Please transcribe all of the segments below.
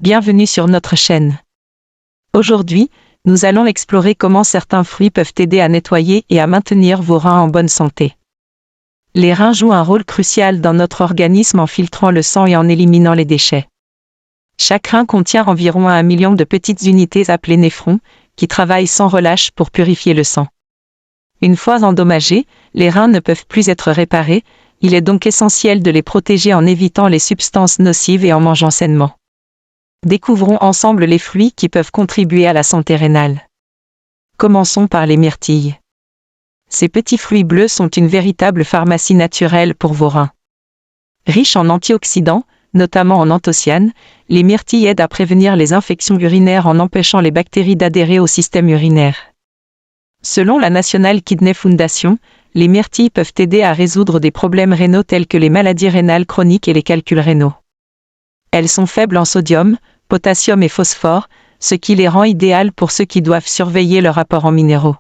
Bienvenue sur notre chaîne. Aujourd'hui, nous allons explorer comment certains fruits peuvent aider à nettoyer et à maintenir vos reins en bonne santé. Les reins jouent un rôle crucial dans notre organisme en filtrant le sang et en éliminant les déchets. Chaque rein contient environ 1 million de petites unités appelées néphrons, qui travaillent sans relâche pour purifier le sang. Une fois endommagés, les reins ne peuvent plus être réparés, il est donc essentiel de les protéger en évitant les substances nocives et en mangeant sainement. Découvrons ensemble les fruits qui peuvent contribuer à la santé rénale. Commençons par les myrtilles. Ces petits fruits bleus sont une véritable pharmacie naturelle pour vos reins. Riches en antioxydants, notamment en anthocyanes, les myrtilles aident à prévenir les infections urinaires en empêchant les bactéries d'adhérer au système urinaire. Selon la National Kidney Foundation, les myrtilles peuvent aider à résoudre des problèmes rénaux tels que les maladies rénales chroniques et les calculs rénaux. Elles sont faibles en sodium, potassium et phosphore, ce qui les rend idéales pour ceux qui doivent surveiller leur apport en minéraux.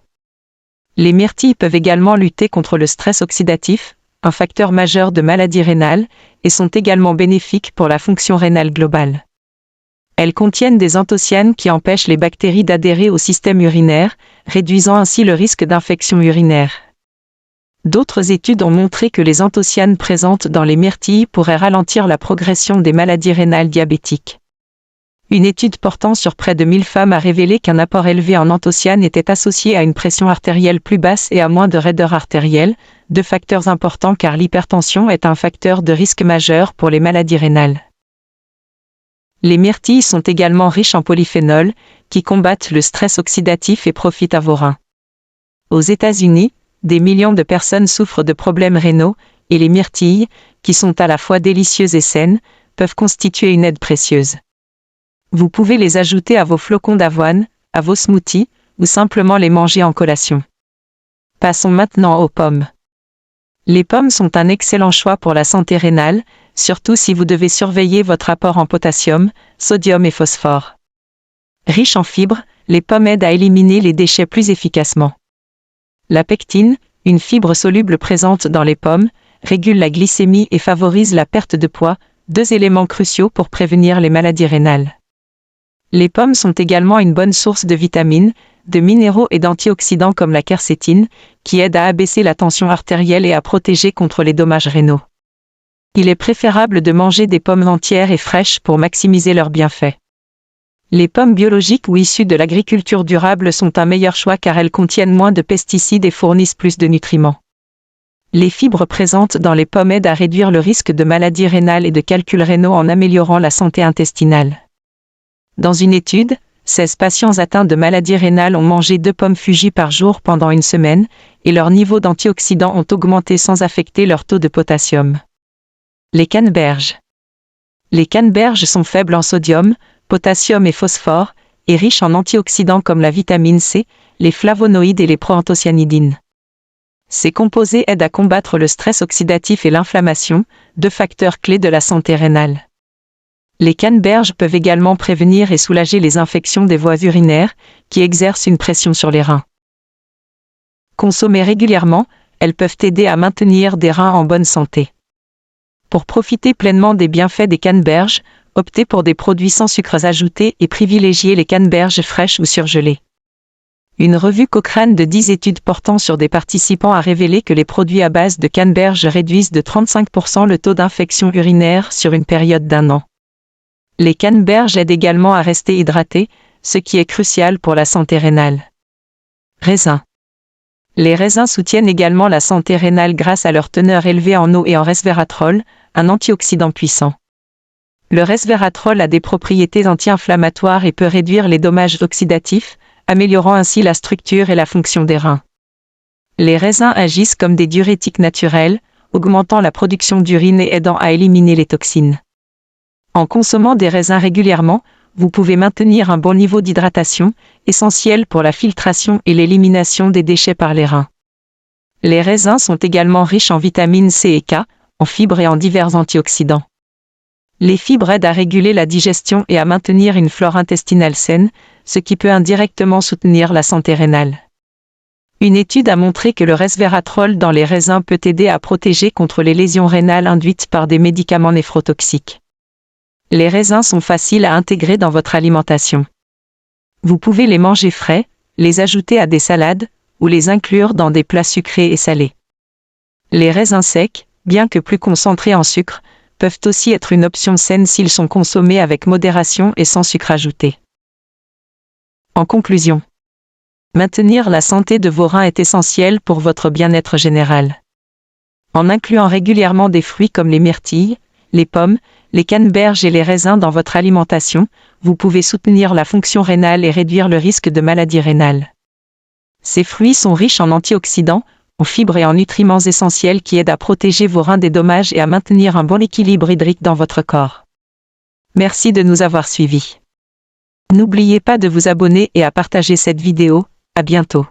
Les myrtilles peuvent également lutter contre le stress oxydatif, un facteur majeur de maladie rénale, et sont également bénéfiques pour la fonction rénale globale. Elles contiennent des anthocyanes qui empêchent les bactéries d'adhérer au système urinaire, réduisant ainsi le risque d'infection urinaire. D'autres études ont montré que les anthocyanes présentes dans les myrtilles pourraient ralentir la progression des maladies rénales diabétiques. Une étude portant sur près de 1000 femmes a révélé qu'un apport élevé en anthocyanes était associé à une pression artérielle plus basse et à moins de raideur artérielle, deux facteurs importants car l'hypertension est un facteur de risque majeur pour les maladies rénales. Les myrtilles sont également riches en polyphénols, qui combattent le stress oxydatif et profitent à vos reins. Aux États-Unis, des millions de personnes souffrent de problèmes rénaux, et les myrtilles, qui sont à la fois délicieuses et saines, peuvent constituer une aide précieuse. Vous pouvez les ajouter à vos flocons d'avoine, à vos smoothies, ou simplement les manger en collation. Passons maintenant aux pommes. Les pommes sont un excellent choix pour la santé rénale, surtout si vous devez surveiller votre apport en potassium, sodium et phosphore. Riches en fibres, les pommes aident à éliminer les déchets plus efficacement. La pectine, une fibre soluble présente dans les pommes, régule la glycémie et favorise la perte de poids, deux éléments cruciaux pour prévenir les maladies rénales. Les pommes sont également une bonne source de vitamines, de minéraux et d'antioxydants comme la quercétine, qui aident à abaisser la tension artérielle et à protéger contre les dommages rénaux. Il est préférable de manger des pommes entières et fraîches pour maximiser leurs bienfaits. Les pommes biologiques ou issues de l'agriculture durable sont un meilleur choix car elles contiennent moins de pesticides et fournissent plus de nutriments. Les fibres présentes dans les pommes aident à réduire le risque de maladies rénales et de calculs rénaux en améliorant la santé intestinale. Dans une étude, 16 patients atteints de maladies rénales ont mangé 2 pommes Fuji par jour pendant une semaine, et leurs niveaux d'antioxydants ont augmenté sans affecter leur taux de potassium. Les canneberges. Les canneberges sont faibles en sodium, potassium et phosphore, et riches en antioxydants comme la vitamine C, les flavonoïdes et les proanthocyanidines. Ces composés aident à combattre le stress oxydatif et l'inflammation, deux facteurs clés de la santé rénale. Les canneberges peuvent également prévenir et soulager les infections des voies urinaires, qui exercent une pression sur les reins. Consommées régulièrement, elles peuvent aider à maintenir des reins en bonne santé. Pour profiter pleinement des bienfaits des canneberges, optez pour des produits sans sucres ajoutés et privilégiez les canneberges fraîches ou surgelées. Une revue Cochrane de 10 études portant sur des participants a révélé que les produits à base de canneberges réduisent de 35% le taux d'infection urinaire sur une période d'1 an. Les canneberges aident également à rester hydratés, ce qui est crucial pour la santé rénale. Raisins. Les raisins soutiennent également la santé rénale grâce à leur teneur élevée en eau et en resveratrol, un antioxydant puissant. Le resveratrol a des propriétés anti-inflammatoires et peut réduire les dommages oxydatifs, améliorant ainsi la structure et la fonction des reins. Les raisins agissent comme des diurétiques naturels, augmentant la production d'urine et aidant à éliminer les toxines. En consommant des raisins régulièrement, vous pouvez maintenir un bon niveau d'hydratation, essentiel pour la filtration et l'élimination des déchets par les reins. Les raisins sont également riches en vitamines C et K, en fibres et en divers antioxydants. Les fibres aident à réguler la digestion et à maintenir une flore intestinale saine, ce qui peut indirectement soutenir la santé rénale. Une étude a montré que le resveratrol dans les raisins peut aider à protéger contre les lésions rénales induites par des médicaments néphrotoxiques. Les raisins sont faciles à intégrer dans votre alimentation. Vous pouvez les manger frais, les ajouter à des salades, ou les inclure dans des plats sucrés et salés. Les raisins secs, bien que plus concentrés en sucre, peuvent aussi être une option saine s'ils sont consommés avec modération et sans sucre ajouté. En conclusion, maintenir la santé de vos reins est essentiel pour votre bien-être général. En incluant régulièrement des fruits comme les myrtilles, les pommes, les canneberges et les raisins dans votre alimentation, vous pouvez soutenir la fonction rénale et réduire le risque de maladies rénales. Ces fruits sont riches en antioxydants, en fibres et en nutriments essentiels qui aident à protéger vos reins des dommages et à maintenir un bon équilibre hydrique dans votre corps. Merci de nous avoir suivis. N'oubliez pas de vous abonner et à partager cette vidéo. À bientôt.